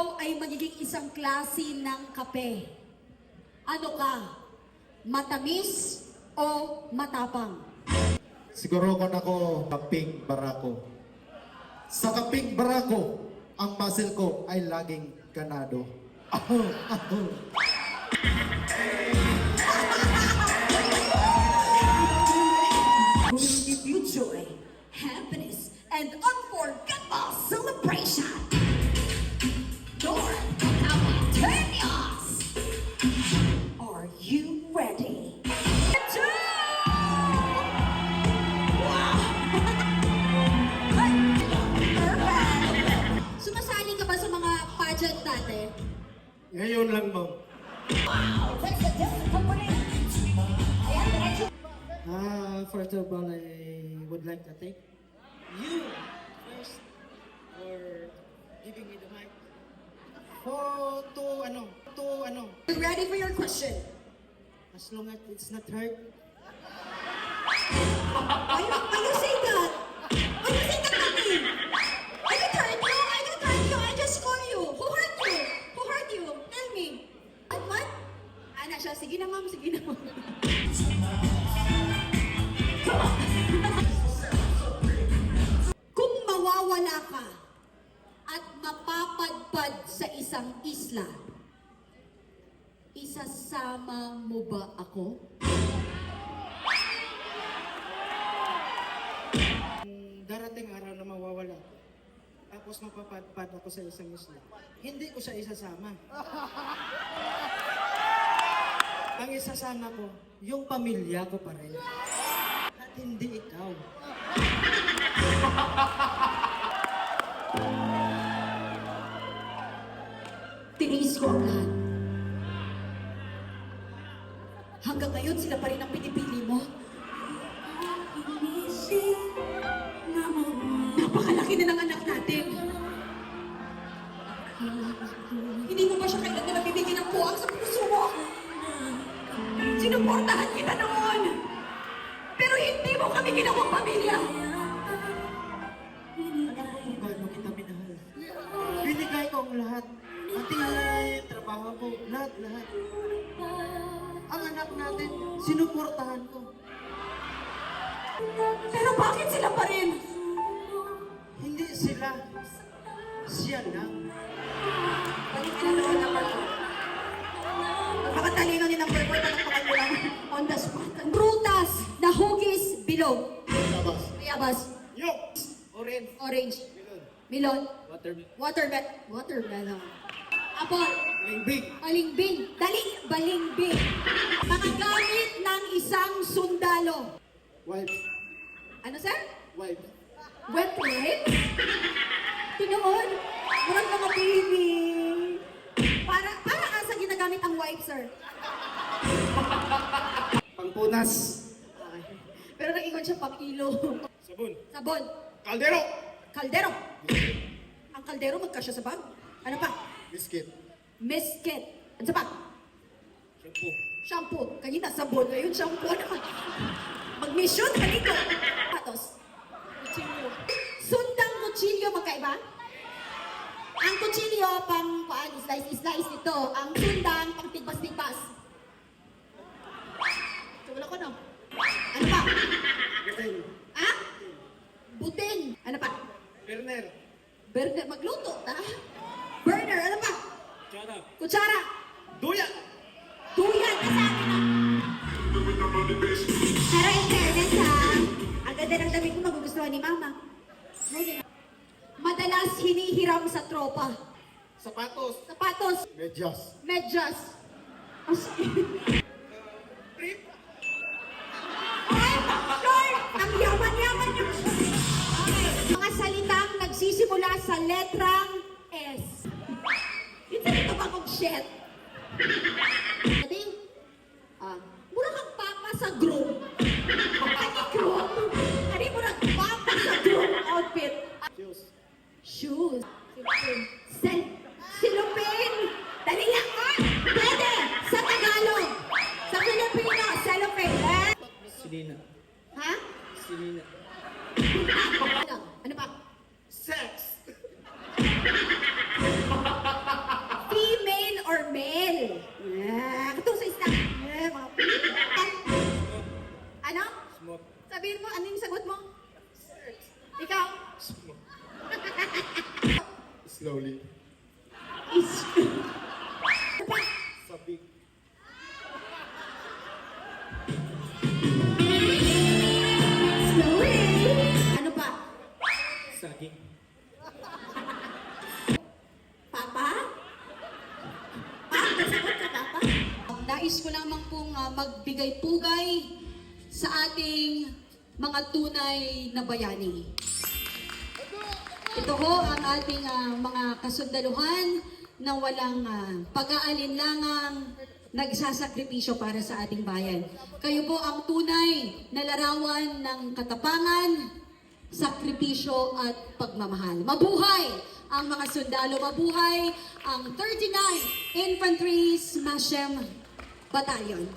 ikaw ay magiging isang klase ng kape, ano ka? Matamis o matapang? Siguro ko na ko kaping barako. Sa kaping barako, ang muscle ko ay laging ganado. Who will give you joy, happiness, and unforgettable celebration? Lord Capitanios! Are you ready? Sumasali ka ba sa mga pageant dati? Ngayon lang, ma'am. First of all, I would like to thank you first for giving me the mic. You ready for your question? As long as it's not hurt. Why you say that? Why you say that, Mami? I didn't hurt you. I didn't hurt you. I just call you. Who hurt you? Who hurt you? Tell me. What? Ana siya. Sige na, ma'am. Sige na, ma'am. Kung mawawala ka at mapapadpad sa isang isla, isasama mo ba ako? Darating araw na mawawala ako. Tapos mapapadpad ako sa isang isla. Hindi ko siya isasama. Ang isasama ko, yung pamilya ko pa rin. At hindi ikaw. Tiniis ko ang lahat. Hanggang ngayon, sila pa rin ang pinipili mo. Napakalaki na ng anak natin. Hindi mo ba siya kailan na mabibigyan ng puwang sa puso mo? Sinuportahan kita noon. Pero hindi mo kami ginawang pamilya. Alam ko kung gaano kita minahal. Binigay ko ang lahat. Pati trabaho ko, lahat. Ang anak natin, sinuportahan ko. Pero bakit sila pa rin? Hindi sila. Siya lang. Balik ka na doon, number 4. Napakatalino ni number 4, palakpakan mo lang on the spot. Prutas na hugis bilog. Labas. Mayabas. Yok! Orange. Orange. Milon. Watermelon. Watermelon. Apple. Lingbing. Balimbing. Balimbing. Mga gamit ng isang sundalo. Wife. Ano, sir? Wife. Wet wipes? Tinoon? Murag mga baby. Para asa ginagamit ang wipe, sir? Pangpunas. Okay. Pero nag-ingon siya pang ilo. Sabon. Sabon. Kaldero. Kaldero. Ang kaldero magkasya sa bag. Ano pa? Biscuit. Misket. Ano pa? Shampoo. Shampoo. Kanina sabon. Ngayon shampoo na. Mag-mission. Maligo. Patos. Kutsilyo. Sundang kutsilyo. Magkaiba? Ang kutsilyo pang slice nito. Ang sundang pang tigbas-tigbas. Wala ko no. Ano pa? Gating. Ha? Butin. Ano pa? Berner. Burner. Magluto, ta? Burner. Ano pa? Kutsara. Kutsara. Duya. Duyan. Nasabi na. Pero in fairness ha, ang ganda ng damit ko magugustuhan ni Mama. Madalas hinihiram sa tropa. Sapatos. Sapatos. Medyas. Medyas. As Brief. Ay, Lord! Ang yaman-yaman niyo. Okay. Mga salitang nagsisimula sa letrang S. Ito nito ba kong shit? Ading, mura kang papa sa groom. Ano groom? Ano mura kang papa sa groom outfit? Shoes. Shoes. Silupin. Dali lang ka. Pwede. Sa Tagalog. Sa Pilipino, cellophane. Silina. Ha? Silina. Ano pa? Sex. Slowly. Ano pa? Sabik. Slowly. Ano pa? Saging. Papa? Nasagot ka, Papa? Nais ko lamang pong magbigay-pugay sa ating mga tunay na bayani. Ito ho ang ating mga kasundaluhan na walang pag-aalinlangang nagsasakripisyo para sa ating bayan. Kayo po ang tunay na larawan ng katapangan, sakripisyo at pagmamahal. Mabuhay ang mga sundalo, mabuhay ang 39 Infantry Smashem Battalion.